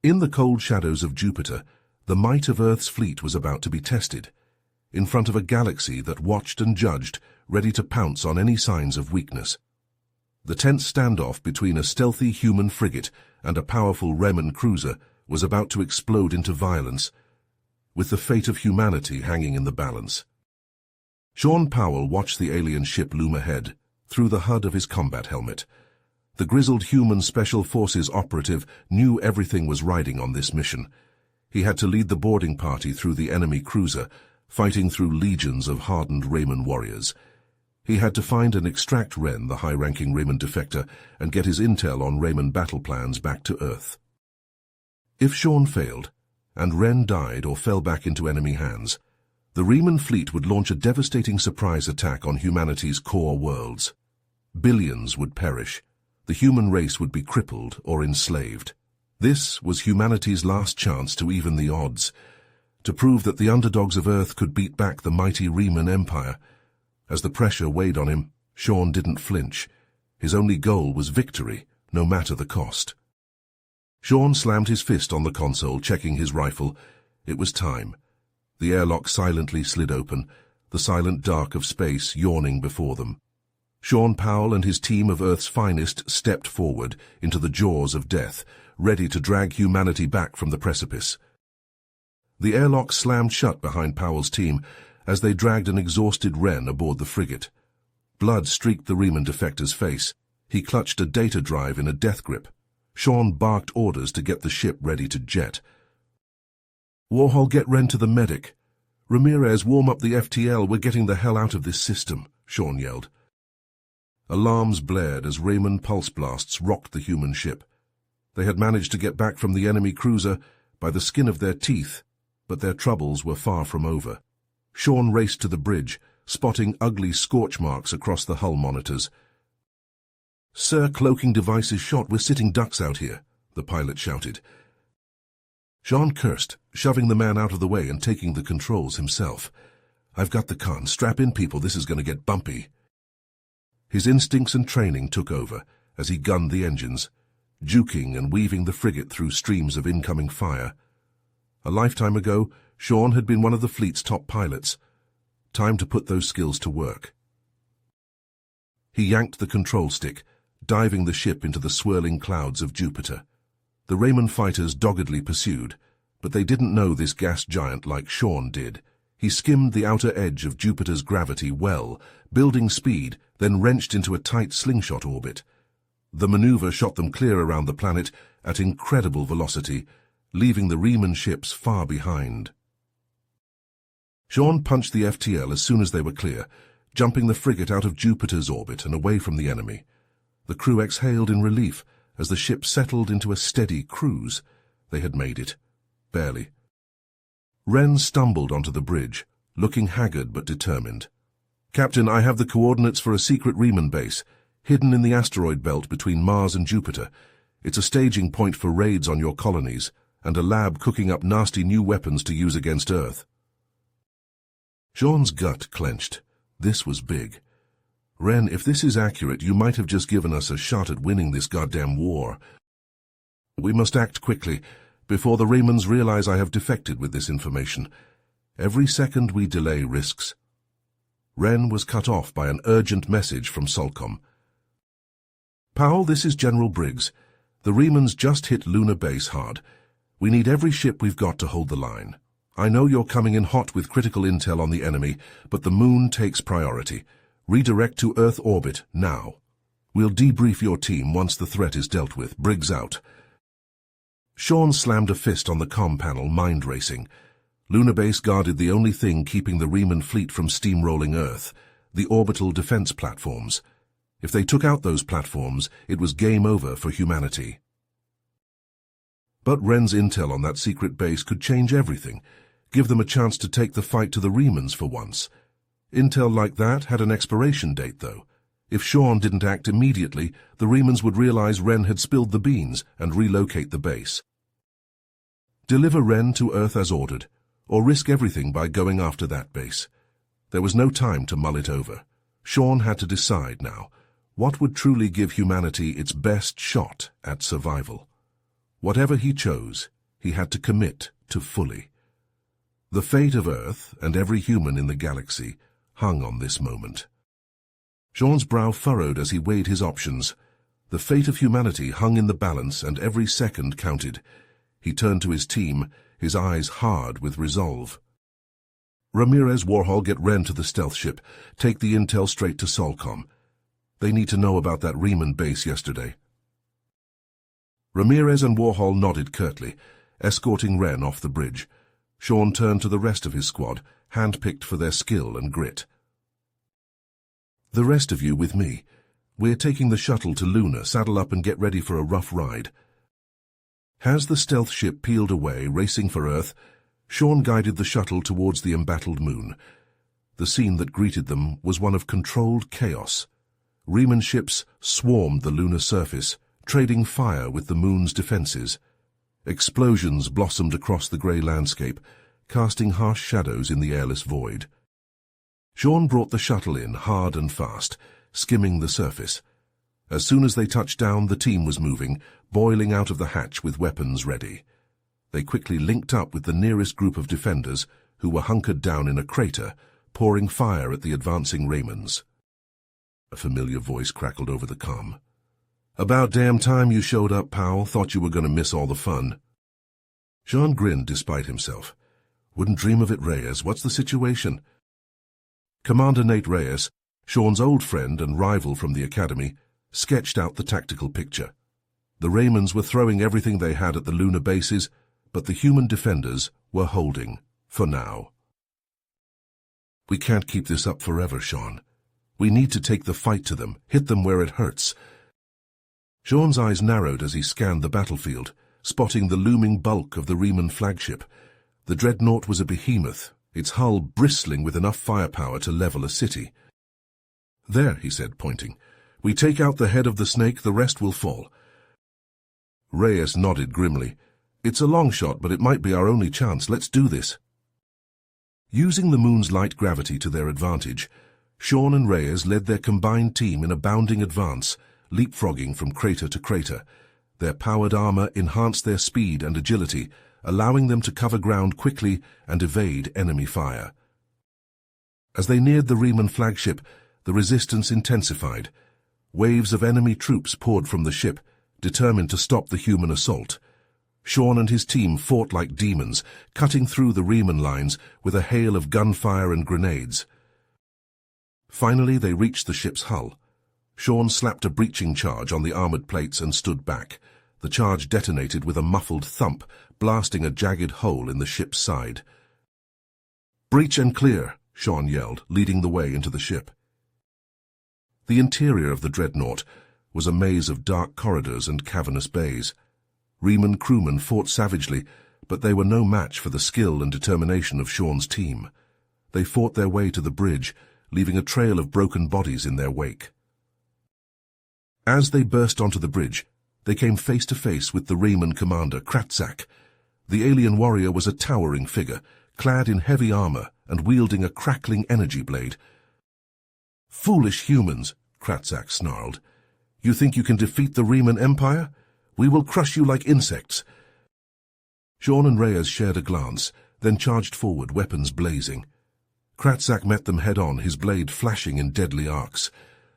In the cold shadows of Jupiter, the might of Earth's fleet was about to be tested, in front of a galaxy that watched and judged, ready to pounce on any signs of weakness. The tense standoff between a stealthy human frigate and a powerful Reman cruiser was about to explode into violence, with the fate of humanity hanging in the balance. Sean Powell watched the alien ship loom ahead, through the HUD of his combat helmet. The grizzled human Special Forces operative knew everything was riding on this mission. He had to lead the boarding party through the enemy cruiser, fighting through legions of hardened Raymond warriors. He had to find and extract Ren, the high-ranking Raymond defector, and get his intel on Raymond battle plans back to Earth. If Sean failed, and Ren died or fell back into enemy hands, the Raymond fleet would launch a devastating surprise attack on humanity's core worlds. Billions would perish. The human race would be crippled or enslaved. This was humanity's last chance to even the odds, to prove that the underdogs of Earth could beat back the mighty Riemann Empire. As the pressure weighed on him, Sean didn't flinch. His only goal was victory, no matter the cost. Sean slammed his fist on the console, checking his rifle. It was time. The airlock silently slid open, the silent dark of space yawning before them. Sean Powell and his team of Earth's finest stepped forward into the jaws of death, ready to drag humanity back from the precipice. The airlock slammed shut behind Powell's team as they dragged an exhausted Ren aboard the frigate. Blood streaked the Riemann defector's face. He clutched a data drive in a death grip. Sean barked orders to get the ship ready to jet. "Warhol, get Ren to the medic. Ramirez, warm up the FTL. We're getting the hell out of this system," Sean yelled. Alarms blared as Raymond pulse blasts rocked the human ship. They had managed to get back from the enemy cruiser by the skin of their teeth, but their troubles were far from over. Sean raced to the bridge, spotting ugly scorch marks across the hull monitors. "Sir, cloaking device is shot. We're sitting ducks out here," the pilot shouted. Sean cursed, shoving the man out of the way and taking the controls himself. "I've got the con. Strap in, people. This is going to get bumpy." His instincts and training took over as he gunned the engines, juking and weaving the frigate through streams of incoming fire. A lifetime ago, Sean had been one of the fleet's top pilots. Time to put those skills to work. He yanked the control stick, diving the ship into the swirling clouds of Jupiter. The Raymond fighters doggedly pursued, but they didn't know this gas giant like Sean did. He skimmed the outer edge of Jupiter's gravity well, building speed, then wrenched into a tight slingshot orbit. The maneuver shot them clear around the planet at incredible velocity, leaving the Riemann ships far behind. Sean punched the FTL as soon as they were clear, jumping the frigate out of Jupiter's orbit and away from the enemy. The crew exhaled in relief as the ship settled into a steady cruise. They had made it. Barely. Ren stumbled onto the bridge, looking haggard but determined. "Captain, I have the coordinates for a secret Riemann base, hidden in the asteroid belt between Mars and Jupiter. It's a staging point for raids on your colonies, and a lab cooking up nasty new weapons to use against Earth." Sean's gut clenched. This was big. "Ren, if this is accurate, you might have just given us a shot at winning this goddamn war. We must act quickly, before the Raymonds realize I have defected with this information. Every second we delay risks." Ren was cut off by an urgent message from Solcom. "Powell, this is General Briggs. The Riemanns just hit Lunar Base hard. We need every ship we've got to hold the line. I know you're coming in hot with critical intel on the enemy, but the moon takes priority. Redirect to Earth orbit now. We'll debrief your team once the threat is dealt with. Briggs out." Sean slammed a fist on the comm panel, mind racing. Lunar Base guarded the only thing keeping the Riemann fleet from steamrolling Earth, the orbital defense platforms. If they took out those platforms, it was game over for humanity. But Ren's intel on that secret base could change everything, give them a chance to take the fight to the Riemanns for once. Intel like that had an expiration date, though. If Sean didn't act immediately, the Riemanns would realize Ren had spilled the beans and relocate the base. Deliver Ren to Earth as ordered, or risk everything by going after that base. There was no time to mull it over. Sean had to decide now what would truly give humanity its best shot at survival. Whatever he chose, he had to commit to fully. The fate of Earth and every human in the galaxy hung on this moment. Sean's brow furrowed as he weighed his options. The fate of humanity hung in the balance, and every second counted. He turned to his team, his eyes hard with resolve. Ramirez, Warhol, get Ren to the stealth ship. Take the intel straight to Solcom. They need to know about that Riemann base yesterday. Ramirez and Warhol nodded curtly, escorting Ren off the bridge. Sean turned to the rest of his squad, hand-picked for their skill and grit. The rest of you with me. We're taking the shuttle to Luna. Saddle up and get ready for a rough ride. As the stealth ship peeled away, racing for Earth, Sean guided the shuttle towards the embattled moon. The scene that greeted them was one of controlled chaos. Riemann ships swarmed the lunar surface, trading fire with the moon's defenses. Explosions blossomed across the grey landscape, casting harsh shadows in the airless void. Sean brought the shuttle in hard and fast, skimming the surface. As soon as they touched down, the team was moving, boiling out of the hatch with weapons ready. They quickly linked up with the nearest group of defenders, who were hunkered down in a crater, pouring fire at the advancing Raymonds. A familiar voice crackled over the comm. "About damn time you showed up, pal. Thought you were going to miss all the fun." Sean grinned despite himself. "Wouldn't dream of it, Reyes. What's the situation?" Commander Nate Reyes, Sean's old friend and rival from the academy, sketched out the tactical picture. The Raymonds were throwing everything they had at the lunar bases, but the human defenders were holding, for now. "We can't keep this up forever, Sean. We need to take the fight to them, hit them where it hurts." Sean's eyes narrowed as he scanned the battlefield, spotting the looming bulk of the Riemann flagship. The dreadnought was a behemoth, its hull bristling with enough firepower to level a city. "There," he said, pointing. "We take out the head of the snake, the rest will fall." Reyes nodded grimly. "It's a long shot, but it might be our only chance. Let's do this." Using the moon's light gravity to their advantage, Sean and Reyes led their combined team in a bounding advance, leapfrogging from crater to crater. Their powered armor enhanced their speed and agility, allowing them to cover ground quickly and evade enemy fire. As they neared the Riemann flagship, the resistance intensified. Waves of enemy troops poured from the ship, determined to stop the human assault. Sean and his team fought like demons, cutting through the Riemann lines with a hail of gunfire and grenades. Finally, they reached the ship's hull. Sean slapped a breaching charge on the armored plates and stood back. The charge detonated with a muffled thump, blasting a jagged hole in the ship's side. "Breach and clear," Sean yelled, leading the way into the ship. The interior of the dreadnought was a maze of dark corridors and cavernous bays. Riemann crewmen fought savagely, but they were no match for the skill and determination of Sean's team. They fought their way to the bridge, leaving a trail of broken bodies in their wake. As they burst onto the bridge, they came face to face with the Riemann commander, Kratzak. The alien warrior was a towering figure, clad in heavy armor and wielding a crackling energy blade. "Foolish humans," Kratzak snarled. "You think you can defeat the Riemann Empire? We will crush you like insects." Sean and Reyes shared a glance, then charged forward, weapons blazing. Kratzak met them head-on, his blade flashing in deadly arcs.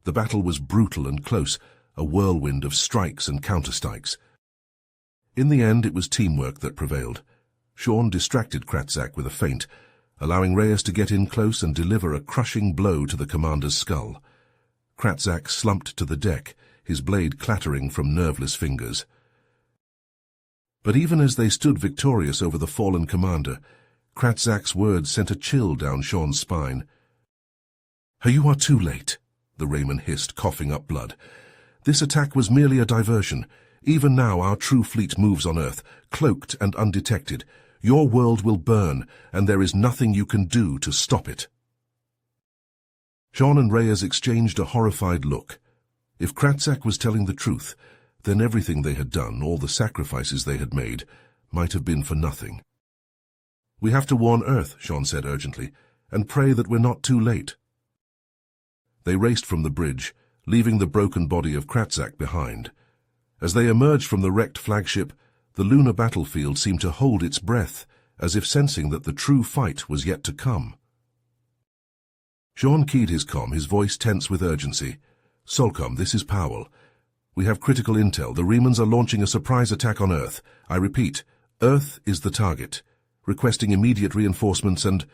The battle was brutal and close, a whirlwind of strikes and counter-strikes. In the end, it was teamwork that prevailed. Sean distracted Kratzak with a feint, allowing Reyes to get in close and deliver a crushing blow to the commander's skull. Kratzak slumped to the deck, his blade clattering from nerveless fingers. But even as they stood victorious over the fallen commander, Kratzak's words sent a chill down Sean's spine. "You are too late," the Rayman hissed, coughing up blood. "This attack was merely a diversion. Even now our true fleet moves on Earth, cloaked and undetected. Your world will burn, and there is nothing you can do to stop it." Sean and Reyes exchanged a horrified look. If Kratzak was telling the truth, then everything they had done, all the sacrifices they had made, might have been for nothing. "We have to warn Earth," Sean said urgently, "and pray that we're not too late." They raced from the bridge, leaving the broken body of Kratzak behind. As they emerged from the wrecked flagship, The lunar battlefield seemed to hold its breath, as if sensing that the true fight was yet to come. Sean keyed his comm, his voice tense with urgency. "Solcom, this is Powell. We have critical intel. The Remans are launching a surprise attack on Earth. I repeat, Earth is the target. Requesting immediate reinforcements and—"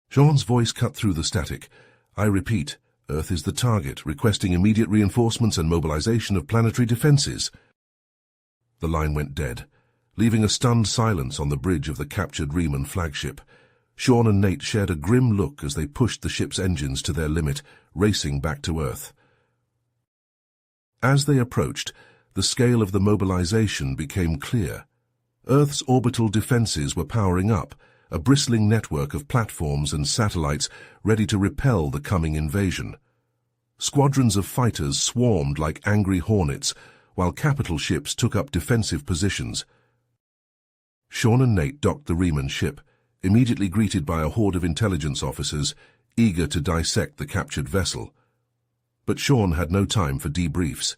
Sean's voice cut through the static. "I repeat, Earth is the target. Requesting immediate reinforcements and mobilization of planetary defenses." The line went dead, leaving a stunned silence on the bridge of the captured Reman flagship. Sean and Nate shared a grim look as they pushed the ship's engines to their limit, racing back to Earth. As they approached, the scale of the mobilization became clear. Earth's orbital defenses were powering up, a bristling network of platforms and satellites ready to repel the coming invasion. Squadrons of fighters swarmed like angry hornets, while capital ships took up defensive positions. Sean and Nate docked the Reman ship, immediately greeted by a horde of intelligence officers, eager to dissect the captured vessel. But Sean had no time for debriefs.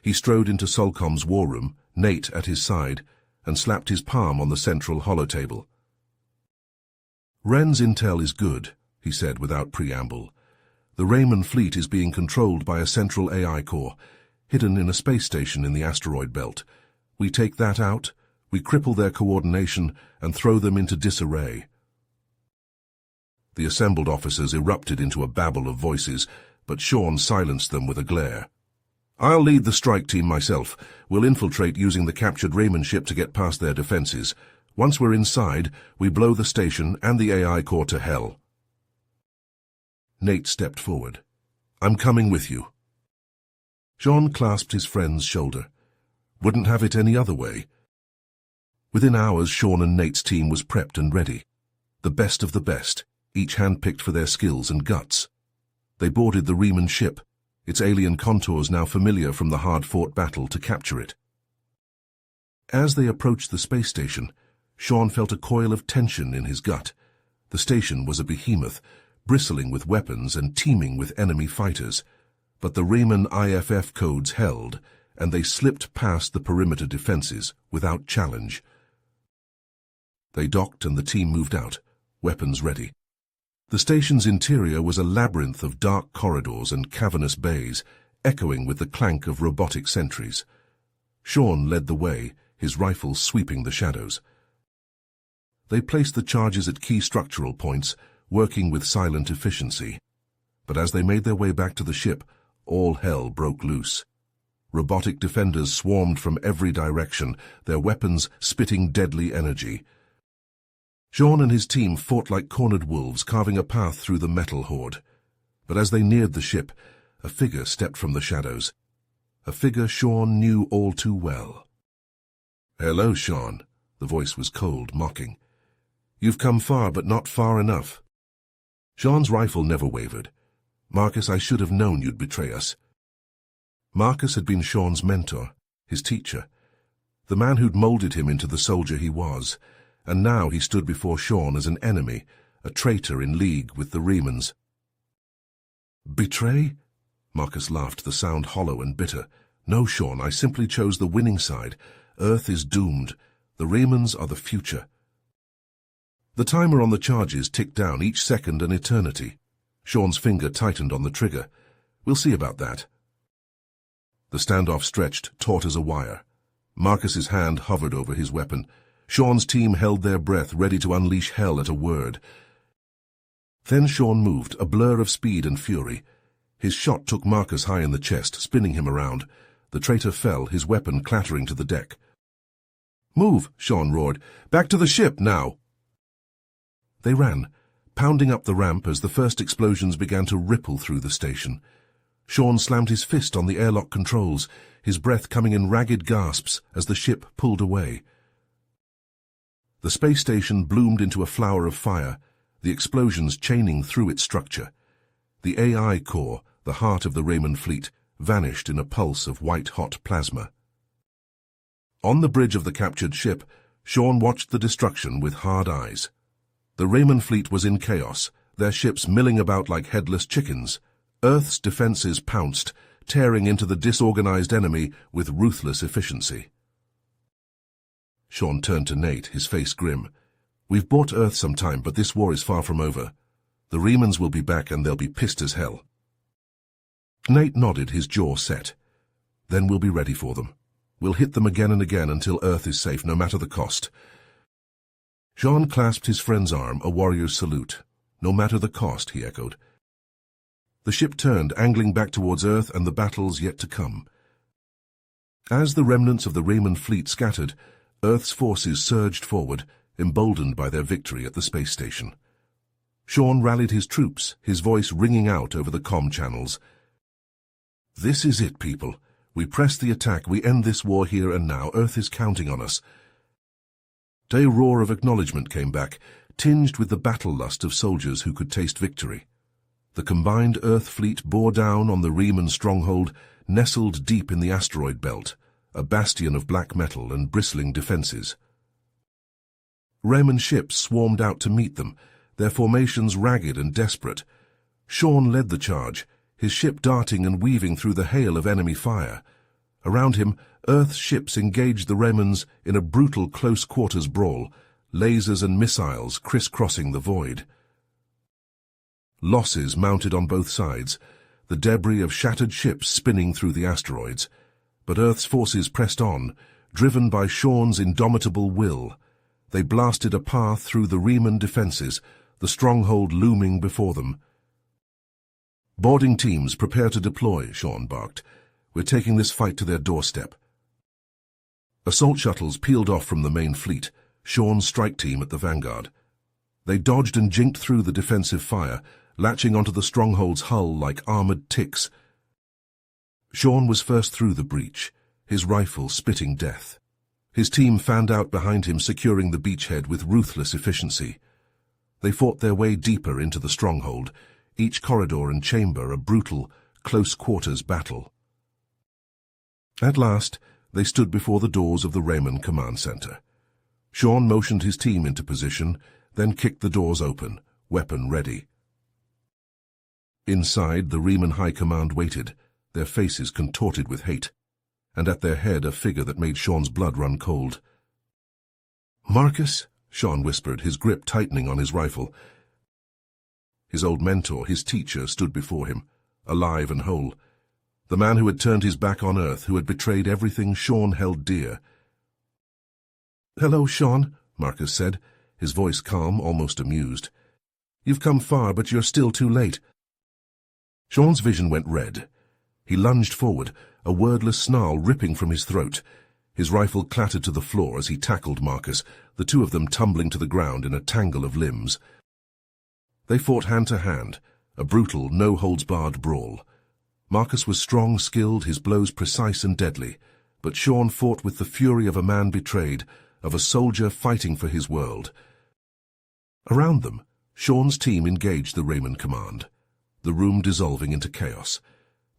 He strode into Solcom's war room, Nate at his side, and slapped his palm on the central holotable. "Wren's intel is good," he said without preamble. "The Raymond fleet is being controlled by a central AI core, hidden in a space station in the asteroid belt. We take that out, we cripple their coordination, and throw them into disarray." The assembled officers erupted into a babble of voices, but Sean silenced them with a glare. "I'll lead the strike team myself. We'll infiltrate using the captured Raymond ship to get past their defenses. Once we're inside, we blow the station and the AI core to hell." Nate stepped forward. "I'm coming with you." Sean clasped his friend's shoulder. "Wouldn't have it any other way." Within hours, Sean and Nate's team was prepped and ready. The best of the best, each handpicked for their skills and guts. They boarded the Reman ship, its alien contours now familiar from the hard-fought battle to capture it. As they approached the space station, Sean felt a coil of tension in his gut. The station was a behemoth, bristling with weapons and teeming with enemy fighters. But the Raymond IFF codes held, and they slipped past the perimeter defenses without challenge. They docked and the team moved out, weapons ready. The station's interior was a labyrinth of dark corridors and cavernous bays, echoing with the clank of robotic sentries. Sean led the way, his rifle sweeping the shadows. They placed the charges at key structural points, working with silent efficiency. But as they made their way back to the ship, all hell broke loose. Robotic defenders swarmed from every direction, their weapons spitting deadly energy. Sean and his team fought like cornered wolves, carving a path through the metal horde. But as they neared the ship, a figure stepped from the shadows. A figure Sean knew all too well. "Hello, Sean." The voice was cold, mocking. "You've come far, but not far enough." Sean's rifle never wavered. "Marcus, I should have known you'd betray us." Marcus had been Sean's mentor, his teacher, the man who'd molded him into the soldier he was, and now he stood before Sean as an enemy, a traitor in league with the Remans. "Betray?" Marcus laughed, the sound hollow and bitter. "No, Sean, I simply chose the winning side. Earth is doomed. The Remans are the future." The timer on the charges ticked down, each second an eternity. Sean's finger tightened on the trigger. "We'll see about that." The standoff stretched, taut as a wire. Marcus's hand hovered over his weapon. Sean's team held their breath, ready to unleash hell at a word. Then Sean moved, a blur of speed and fury. His shot took Marcus high in the chest, spinning him around. The traitor fell, his weapon clattering to the deck. "Move!" Sean roared. "Back to the ship, now!" They ran, pounding up the ramp as the first explosions began to ripple through the station. Sean slammed his fist on the airlock controls, his breath coming in ragged gasps as the ship pulled away. The space station bloomed into a flower of fire, the explosions chaining through its structure. The AI core, the heart of the Raymond fleet, vanished in a pulse of white-hot plasma. On the bridge of the captured ship, Sean watched the destruction with hard eyes. The Raymond fleet was in chaos, their ships milling about like headless chickens. Earth's defenses pounced, tearing into the disorganized enemy with ruthless efficiency. Sean turned to Nate, his face grim. "We've bought Earth some time, but this war is far from over. The Remans will be back and they'll be pissed as hell." Nate nodded, his jaw set. "Then we'll be ready for them. We'll hit them again and again until Earth is safe, no matter the cost." Sean clasped his friend's arm, a warrior's salute. "No matter the cost," he echoed. The ship turned, angling back towards Earth and the battles yet to come. As the remnants of the Reman fleet scattered, Earth's forces surged forward, emboldened by their victory at the space station. Sean rallied his troops, his voice ringing out over the comm channels. "This is it, people. We press the attack, we end this war here and now. Earth is counting on us." A roar of acknowledgement came back, tinged with the battle lust of soldiers who could taste victory. The combined Earth fleet bore down on the Reman stronghold, nestled deep in the asteroid belt, a bastion of black metal and bristling defenses. Reman ships swarmed out to meet them, their formations ragged and desperate. Sean led the charge, his ship darting and weaving through the hail of enemy fire. Around him, Earth's ships engaged the Remans in a brutal close-quarters brawl, lasers and missiles crisscrossing the void. Losses mounted on both sides, the debris of shattered ships spinning through the asteroids. But Earth's forces pressed on, driven by Sean's indomitable will. They blasted a path through the Reman defenses, the stronghold looming before them. "Boarding teams, prepare to deploy," Sean barked. "We're taking this fight to their doorstep." Assault shuttles peeled off from the main fleet, Sean's strike team at the vanguard. They dodged and jinked through the defensive fire, latching onto the stronghold's hull like armored ticks. Sean was first through the breach, his rifle spitting death. His team fanned out behind him, securing the beachhead with ruthless efficiency. They fought their way deeper into the stronghold, each corridor and chamber a brutal, close-quarters battle. At last, they stood before the doors of the Reman command center. Sean motioned his team into position, then kicked the doors open, weapon ready. Inside, the Reman High Command waited, their faces contorted with hate, and at their head a figure that made Sean's blood run cold. "Marcus?" Sean whispered, his grip tightening on his rifle. His old mentor, his teacher, stood before him, alive and whole. The man who had turned his back on Earth, who had betrayed everything Sean held dear. "Hello, Sean," Marcus said, his voice calm, almost amused. "You've come far, but you're still too late." Sean's vision went red. He lunged forward, a wordless snarl ripping from his throat. His rifle clattered to the floor as he tackled Marcus, the two of them tumbling to the ground in a tangle of limbs. They fought hand to hand, a brutal, no-holds-barred brawl. Marcus was strong, skilled, his blows precise and deadly, but Sean fought with the fury of a man betrayed, of a soldier fighting for his world. Around them, Sean's team engaged the Reman command, the room dissolving into chaos.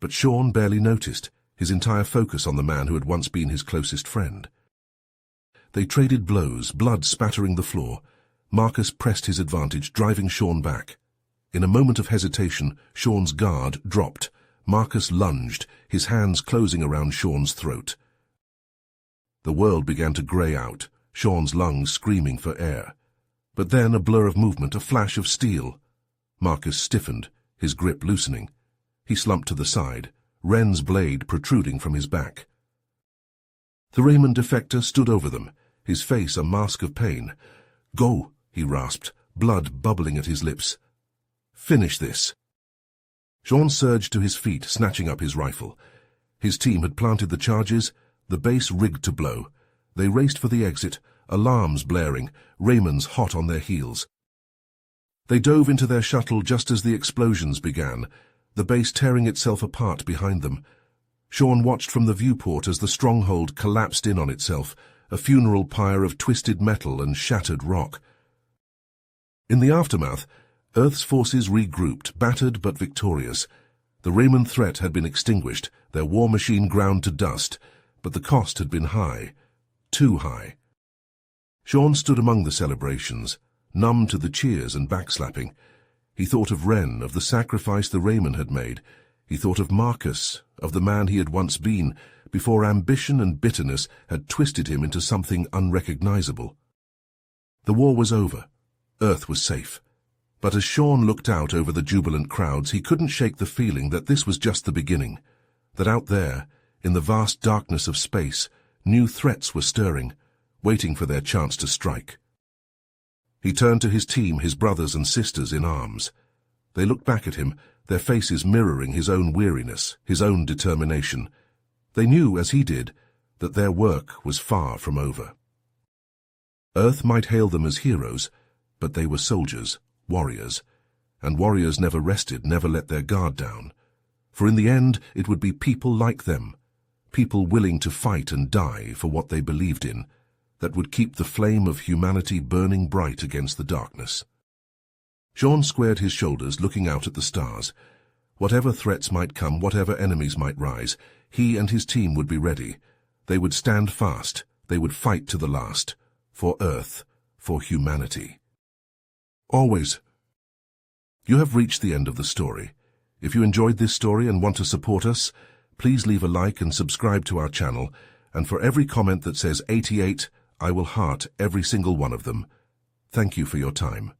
But Sean barely noticed, his entire focus on the man who had once been his closest friend. They traded blows, blood spattering the floor. Marcus pressed his advantage, driving Sean back. In a moment of hesitation, Sean's guard dropped. Marcus lunged, his hands closing around Sean's throat. The world began to grey out, Sean's lungs screaming for air. But then a blur of movement, a flash of steel. Marcus stiffened, his grip loosening. He slumped to the side, Ren's blade protruding from his back. The Reman defector stood over them, his face a mask of pain. "Go," he rasped, blood bubbling at his lips. "Finish this." Sean surged to his feet, snatching up his rifle. His team had planted the charges, the base rigged to blow. They raced for the exit, alarms blaring, Remans hot on their heels. They dove into their shuttle just as the explosions began, the base tearing itself apart behind them. Sean watched from the viewport as the stronghold collapsed in on itself, a funeral pyre of twisted metal and shattered rock. In the aftermath, Earth's forces regrouped, battered but victorious. The Reman threat had been extinguished, their war machine ground to dust, but the cost had been high, too high. Sean stood among the celebrations, numb to the cheers and backslapping. He thought of Ren, of the sacrifice the Reman had made. He thought of Marcus, of the man he had once been, before ambition and bitterness had twisted him into something unrecognizable. The war was over. Earth was safe. But as Sean looked out over the jubilant crowds, he couldn't shake the feeling that this was just the beginning, that out there, in the vast darkness of space, new threats were stirring, waiting for their chance to strike. He turned to his team, his brothers and sisters in arms. They looked back at him, their faces mirroring his own weariness, his own determination. They knew, as he did, that their work was far from over. Earth might hail them as heroes, but they were soldiers, warriors, and warriors never rested, never let their guard down. For in the end, it would be people like them, people willing to fight and die for what they believed in, that would keep the flame of humanity burning bright against the darkness. Sean squared his shoulders, looking out at the stars. Whatever threats might come, whatever enemies might rise, he and his team would be ready. They would stand fast, they would fight to the last, for Earth, for humanity. Always. You have reached the end of the story. If you enjoyed this story and want to support us, please leave a like and subscribe to our channel, and for every comment that says 88, I will heart every single one of them. Thank you for your time.